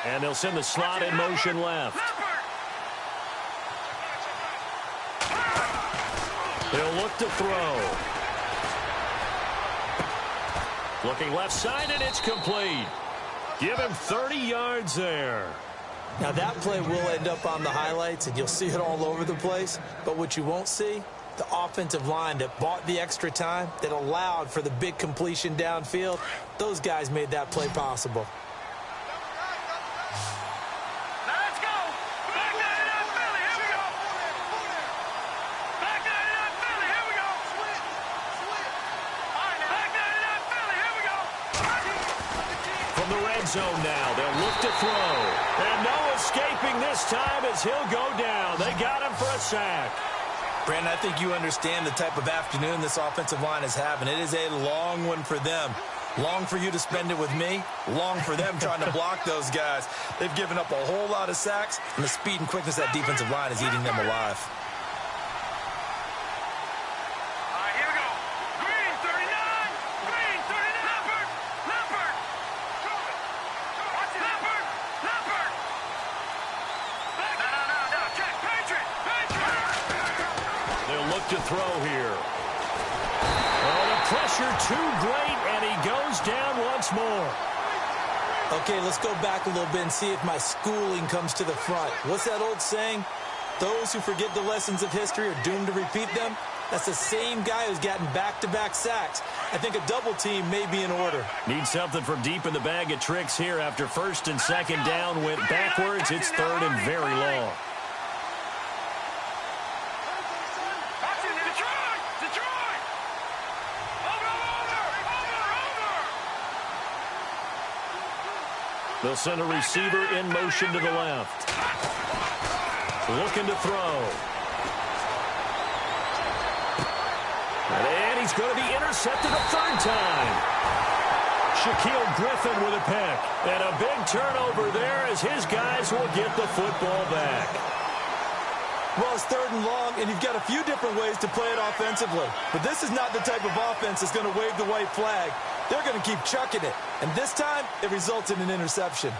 And they'll send the slot in motion left. He'll look to throw. Looking left side, and it's complete. Give him 30 yards there. Now that play will end up on the highlights, and you'll see it all over the place. But what you won't see, the offensive line that bought the extra time, that allowed for the big completion downfield, those guys made that play possible. Zone now. They'll look to throw. And no escaping this time as he'll go down. They got him for a sack. Brandon, I think you understand the type of afternoon this offensive line is having. It is a long one for them. Long for you to spend it with me. Long for them trying to block those guys. They've given up a whole lot of sacks, and the speed and quickness of that defensive line is eating them alive. To throw here. Oh, the pressure too great, and he goes down once more. Okay, let's go back a little bit and see if my schooling comes to the front. What's that old saying? Those who forget the lessons of history are doomed to repeat them. That's the same guy who's gotten back-to-back sacks. I think a double team may be in order. Need something from deep in the bag of tricks here. After 1st and 2nd down went backwards, it's 3rd and very long. They'll send a receiver in motion to the left. Looking to throw. And he's going to be intercepted a 3rd time. Shaquille Griffin with a pick. And a big turnover there as his guys will get the football back. Well, it's 3rd and long, and you've got a few different ways to play it offensively. But this is not the type of offense that's going to wave the white flag. They're going to keep chucking it. And this time, it results in an interception.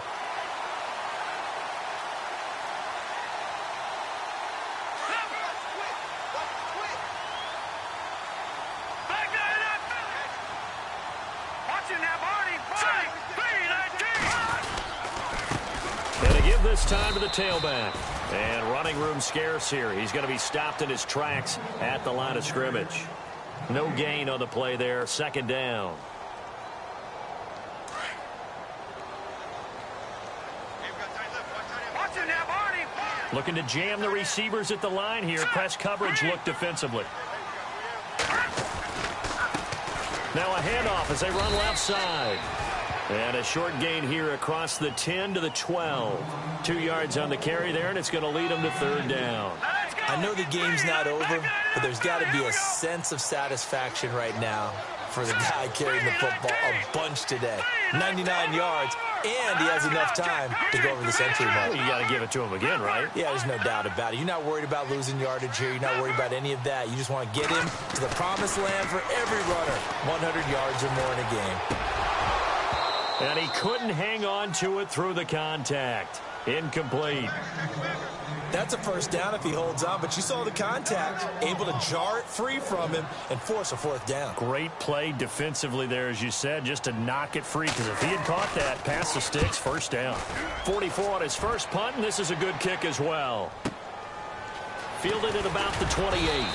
And to give this time to the tailback. And running room scarce here. He's going to be stopped in his tracks at the line of scrimmage. No gain on the play there. 2nd down. Looking to jam the receivers at the line here. Press coverage look defensively. Now a handoff as they run left side. And a short gain here across the 10 to the 12. 2 yards on the carry there, and it's going to lead them to third down. I know the game's not over, but there's got to be a sense of satisfaction right now for the guy carrying the football a bunch today. 99 yards, and he has enough time to go over the century mark. Well, you got to give it to him again, right? Yeah, there's no doubt about it. You're not worried about losing yardage here. You're not worried about any of that. You just want to get him to the promised land for every runner. 100 yards or more in a game. And he couldn't hang on to it through the contact. Incomplete. That's a first down if he holds on, but you saw the contact, able to jar it free from him and force a fourth down. Great play defensively there, as you said, just to knock it free, because if he had caught that, past the sticks, first down. 44 on his first punt, and this is a good kick as well. Fielded at about the 28.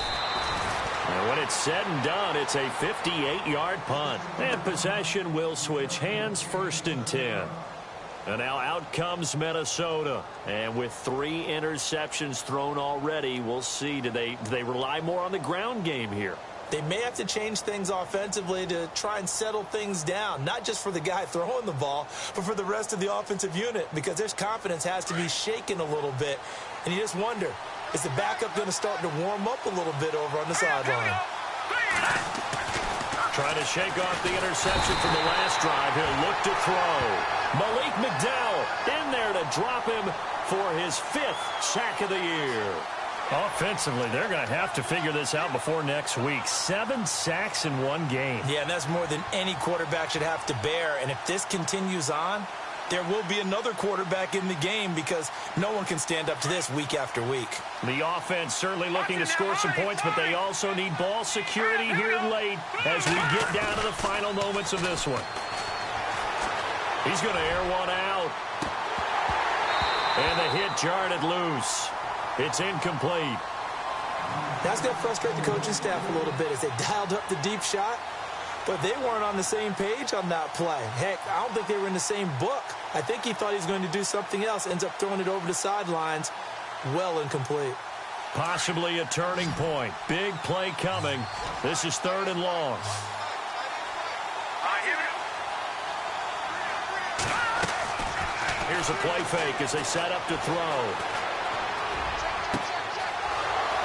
And when it's said and done, it's a 58-yard punt. And possession will switch hands, 1st and 10. And now out comes Minnesota. And with 3 interceptions thrown already, we'll see. Do they rely more on the ground game here? They may have to change things offensively to try and settle things down, not just for the guy throwing the ball, but for the rest of the offensive unit, because their confidence has to be shaken a little bit. And you just wonder, is the backup going to start to warm up a little bit over on the sideline? Trying to shake off the interception from the last drive. He'll look to throw. Malik McDowell in there to drop him for his 5th sack of the year. Offensively, they're going to have to figure this out before next week. 7 sacks in 1 game. Yeah, and that's more than any quarterback should have to bear. And if this continues on, there will be another quarterback in the game, because no one can stand up to this week after week. The offense certainly looking to score some points, but they also need ball security here late as we get down to the final moments of this one. He's going to air one out. And the hit jarred it loose. It's incomplete. That's going to frustrate the coaching staff a little bit as they dialed up the deep shot, but they weren't on the same page on that play. Heck, I don't think they were in the same book. I think he thought he was going to do something else, ends up throwing it over the sidelines. Well incomplete. Possibly a turning point. Big play coming. This is 3rd and long. Here's a play fake as they set up to throw.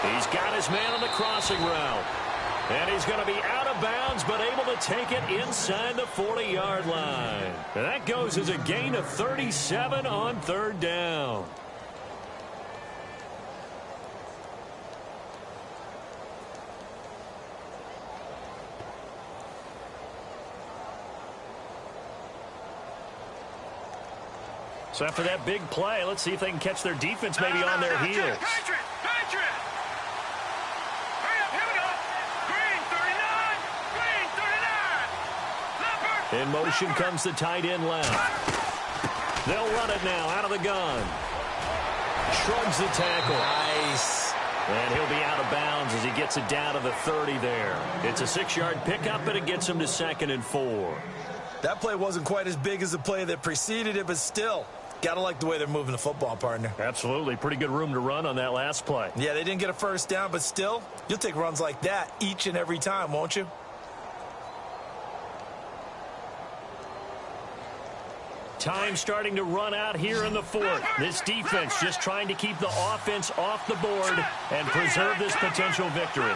He's got his man on the crossing route. And he's going to be out of bounds, but able to take it inside the 40-yard line. And that goes as a gain of 37 on 3rd down. So after that big play, let's see if they can catch their defense maybe on their heels. In motion comes the tight end left. They'll run it now out of the gun. Shrugs the tackle. Nice. And he'll be out of bounds as he gets it down to the 30 there. It's a 6-yard pickup, and it gets him to 2nd and 4. That play wasn't quite as big as the play that preceded it, but still, got to like the way they're moving the football, partner. Absolutely. Pretty good room to run on that last play. Yeah, they didn't get a first down, but still, you'll take runs like that each and every time, won't you? Time starting to run out here in the 4th. This defense just trying to keep the offense off the board and preserve this potential victory.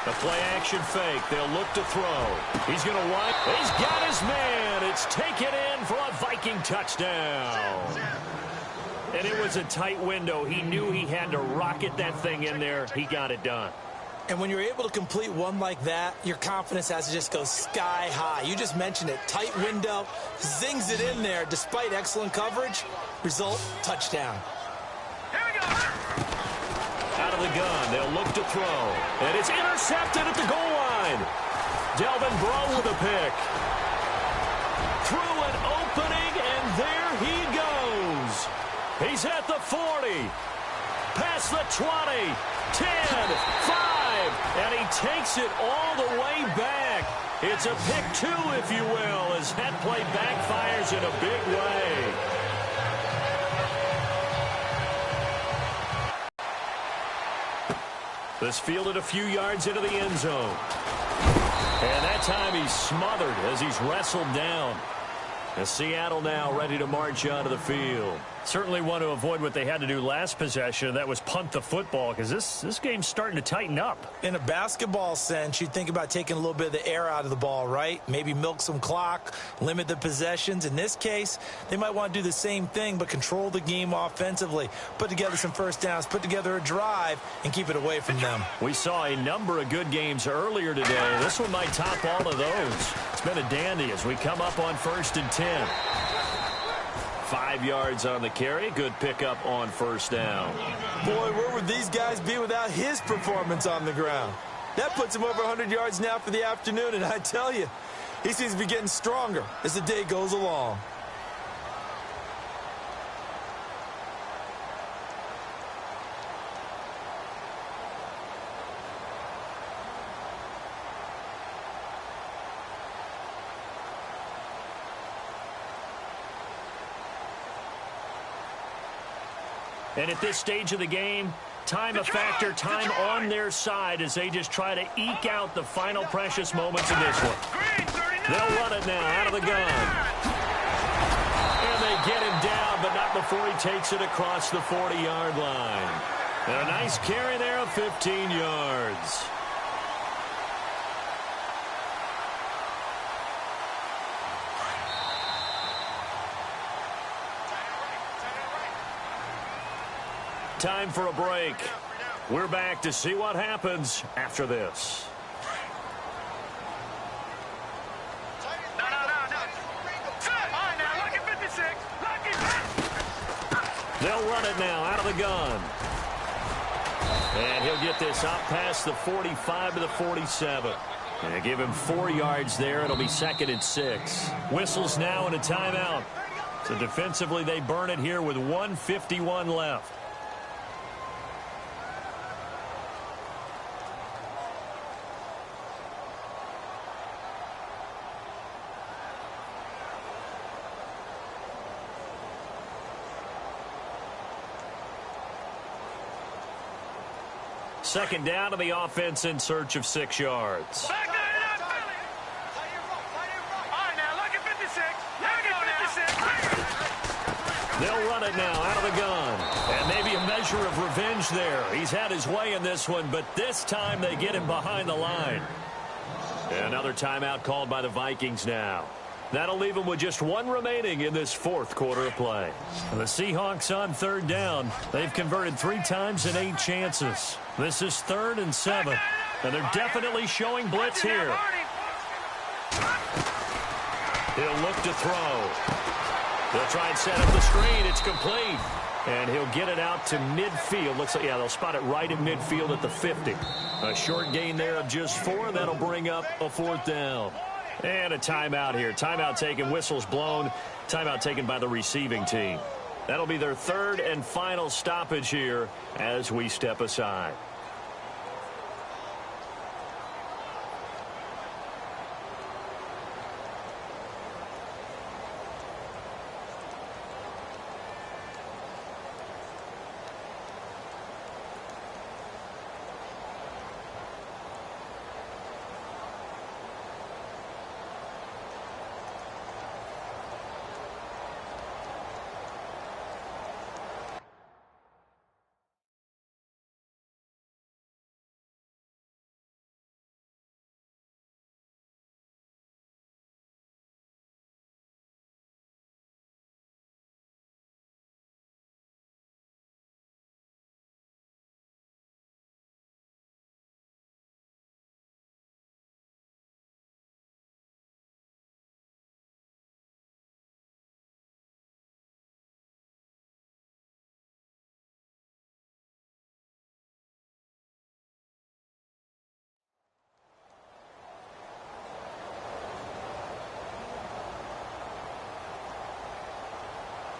The play-action fake. They'll look to throw. He's going to wipe. He's got his man. It's taken in for a Viking touchdown. And it was a tight window. He knew he had to rocket that thing in there. He got it done. And when you're able to complete one like that, your confidence has to just go sky high. You just mentioned it. Tight window, zings it in there despite excellent coverage. Result, touchdown. Here we go. Out of the gun, they'll look to throw. And it's intercepted at the goal line. Delvin Breaux with a pick. Through an opening, and there he goes. He's at the 40. Past the 20. 10, 5, and he takes it all the way back. It's a pick 2, if you will, as that play backfires in a big way. This fielded a few yards into the end zone. And that time he's smothered as he's wrestled down. And Seattle now ready to march onto the field. Certainly want to avoid what they had to do last possession. That was punt the football, because this game's starting to tighten up. In a basketball sense, you think about taking a little bit of the air out of the ball, right? Maybe milk some clock, limit the possessions. In this case, they might want to do the same thing, but control the game offensively. Put together some first downs, put together a drive, and keep it away from them. We saw a number of good games earlier today. This one might top all of those. It's been a dandy as we come up on 1st and 10. 5 yards on the carry. Good pickup on first down. Boy, where would these guys be without his performance on the ground? That puts him over 100 yards now for the afternoon, and I tell you, he seems to be getting stronger as the day goes along. And at this stage of the game, time a factor, time on their side as they just try to eke out the final precious moments in this one. They'll run it now out of the gun. And they get him down, but not before he takes it across the 40-yard line. And a nice carry there of 15 yards. Time for a break. We're back to see what happens after this. They'll run it now out of the gun. And he'll get this out past the 45 to the 47. And give him 4 yards there. It'll be 2nd and 6. Whistles now and a timeout. So defensively, they burn it here with 1:51 left. Second down to the offense in search of 6 yards. They'll run it now out of the gun. And maybe a measure of revenge there. He's had his way in this one, but this time they get him behind the line. Another timeout called by the Vikings now. That'll leave them with just 1 remaining in this 4th quarter of play. The Seahawks on 3rd down. They've converted 3 times in 8 chances. This is 3rd and 7. And they're definitely showing blitz here. He'll look to throw. They'll try and set up the screen. It's complete. And he'll get it out to midfield. Looks like, yeah, they'll spot it right in midfield at the 50. A short gain there of just 4. That'll bring up a 4th down. And a timeout here. Timeout taken, whistles blown. Timeout taken by the receiving team. That'll be their 3rd and final stoppage here as we step aside.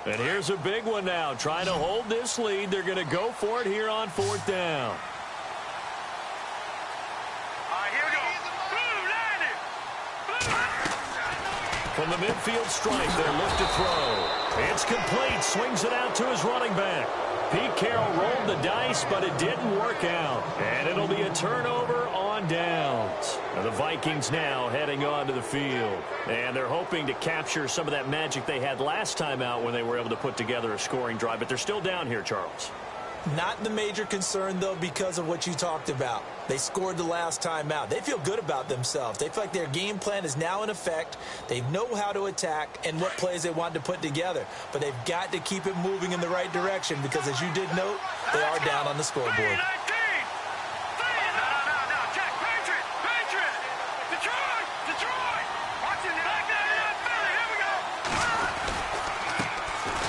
And here's a big one now. Trying to hold this lead. They're going to go for it here on 4th down. From From the midfield stripe, they look to throw. It's complete. Swings it out to his running back. Pete Carroll rolled the dice, but it didn't work out. And it'll be a turnover on downs. Now the Vikings now heading onto the field. And they're hoping to capture some of that magic they had last time out when they were able to put together a scoring drive. But they're still down here, Charles. Not the major concern, though, because of what you talked about. They scored the last time out. They feel good about themselves. They feel like their game plan is now in effect. They know how to attack and what plays they want to put together. But they've got to keep it moving in the right direction because, as you did note, they are down on the scoreboard.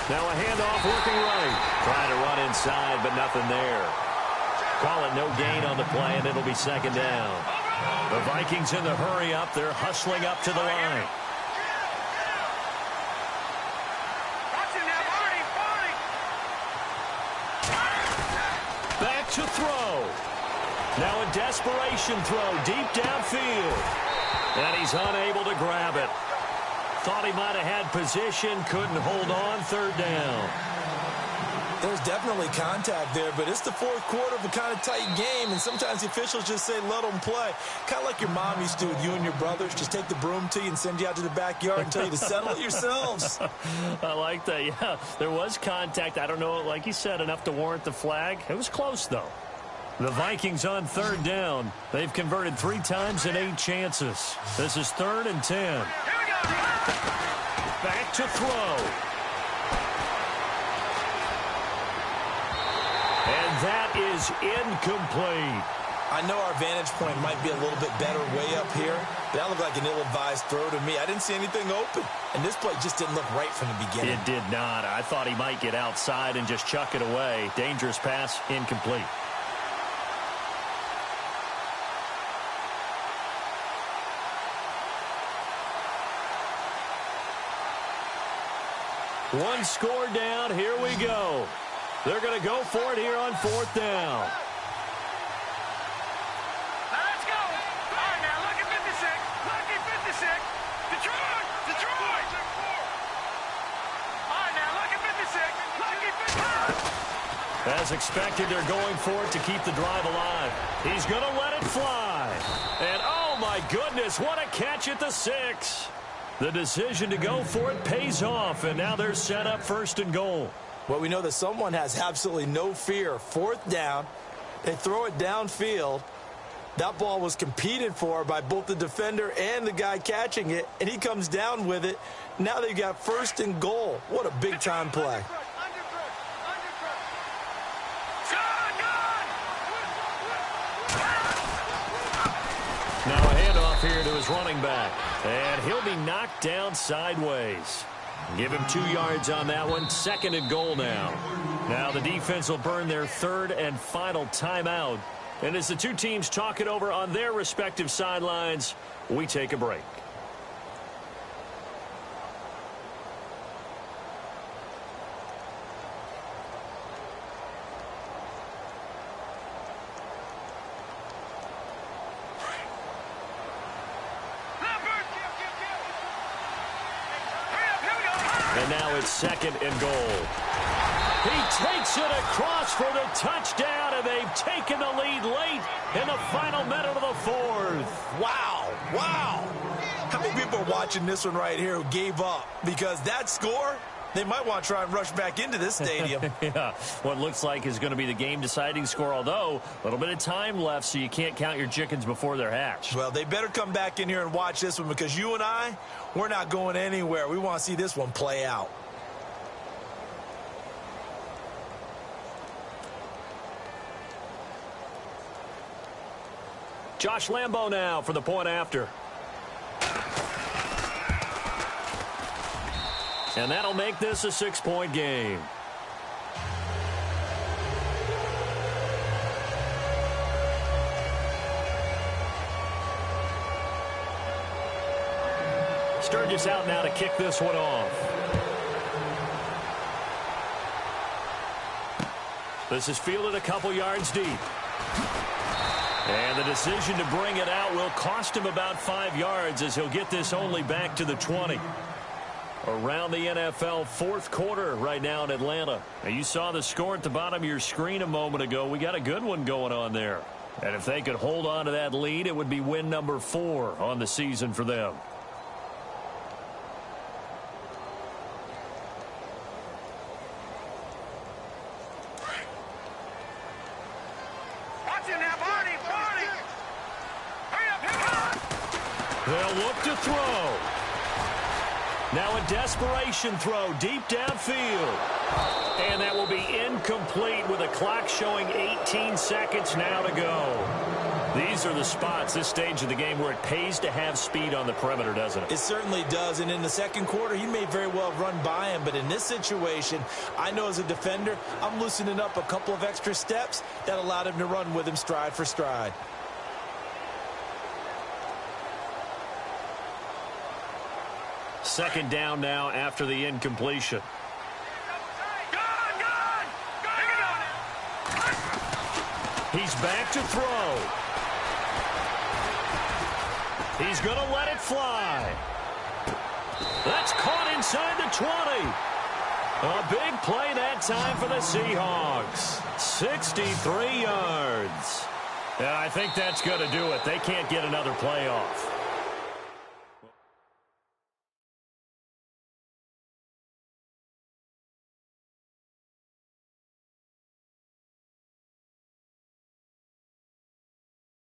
Now a handoff looking right. Trying to run inside, but nothing there. Call it no gain on the play, and it'll be second down. The Vikings in the hurry up. They're hustling up to the line. Back to throw. Now a desperation throw deep downfield. And he's unable to grab it. Thought he might have had position, couldn't hold on, third down. There's definitely contact there, but it's the fourth quarter of a kind of tight game, and sometimes the officials just say, let them play. Kind of like your mom used to with you and your brothers. Just take the broom to you and send you out to the backyard and tell you to settle it yourselves. I like that, yeah. There was contact. I don't know, like you said, enough to warrant the flag. It was close, though. The Vikings on third down. They've converted 3 times in 8 chances. This is 3rd and 10. Back to throw. And that is incomplete. I know our vantage point might be a little bit better way up here, but that looked like an ill-advised throw to me. I didn't see anything open, and this play just didn't look right from the beginning. It did not. I thought he might get outside and just chuck it away. Dangerous pass, incomplete. One score down. Here we go. They're going to go for it here on 4th down. Let's go. All right, now look at 56. Lucky 56. Detroit. Detroit. All right, now look at 56. Lucky 56. As expected, they're going for it to keep the drive alive. He's going to let it fly. And, oh, my goodness, what a catch at the 6. The decision to go for it pays off, and now they're set up 1st and goal. Well, we know that someone has absolutely no fear. 4th down. They throw it downfield. That ball was competed for by both the defender and the guy catching it, and he comes down with it. Now they've got 1st and goal. What a big-time play. Now a handoff here to his running back. And he'll be knocked down sideways. Give him 2 yards on that one. 2nd and goal now. Now the defense will burn their 3rd and final timeout. And as the two teams talk it over on their respective sidelines, we take a break. And now it's 2nd and goal. He takes it across for the touchdown, and they've taken the lead late in the final minute of the 4th. Wow. Wow. How many people are watching this one right here who gave up? Because that score, they might want to try and rush back into this stadium. Yeah, what looks like is going to be the game-deciding score, although a little bit of time left, so you can't count your chickens before they're hatched. Well, they better come back in here and watch this one because you and I, we're not going anywhere. We want to see this one play out. Josh Lambo now for the point after. And that'll make this a 6-point game. Sturgis out now to kick this one off. This is fielded a couple yards deep. And the decision to bring it out will cost him about 5 yards as he'll get this only back to the 20. Around the NFL fourth quarter right now in Atlanta. Now you saw the score at the bottom of your screen a moment ago. We got a good one going on there. And if they could hold on to that lead, it would be win number 4 on the season for them. They'll look to throw. Now a desperation throw deep downfield. And that will be incomplete with a clock showing 18 seconds now to go. These are the spots, this stage of the game, where it pays to have speed on the perimeter, doesn't it? It certainly does. And in the second quarter, he may very well run by him. But in this situation, I know as a defender, I'm loosening up a couple of extra steps that allowed him to run with him stride for stride. Second down now after the incompletion. He's back to throw. He's going to let it fly. That's caught inside the 20. A big play that time for the Seahawks. 63 yards. And I think that's going to do it. They can't get another play off.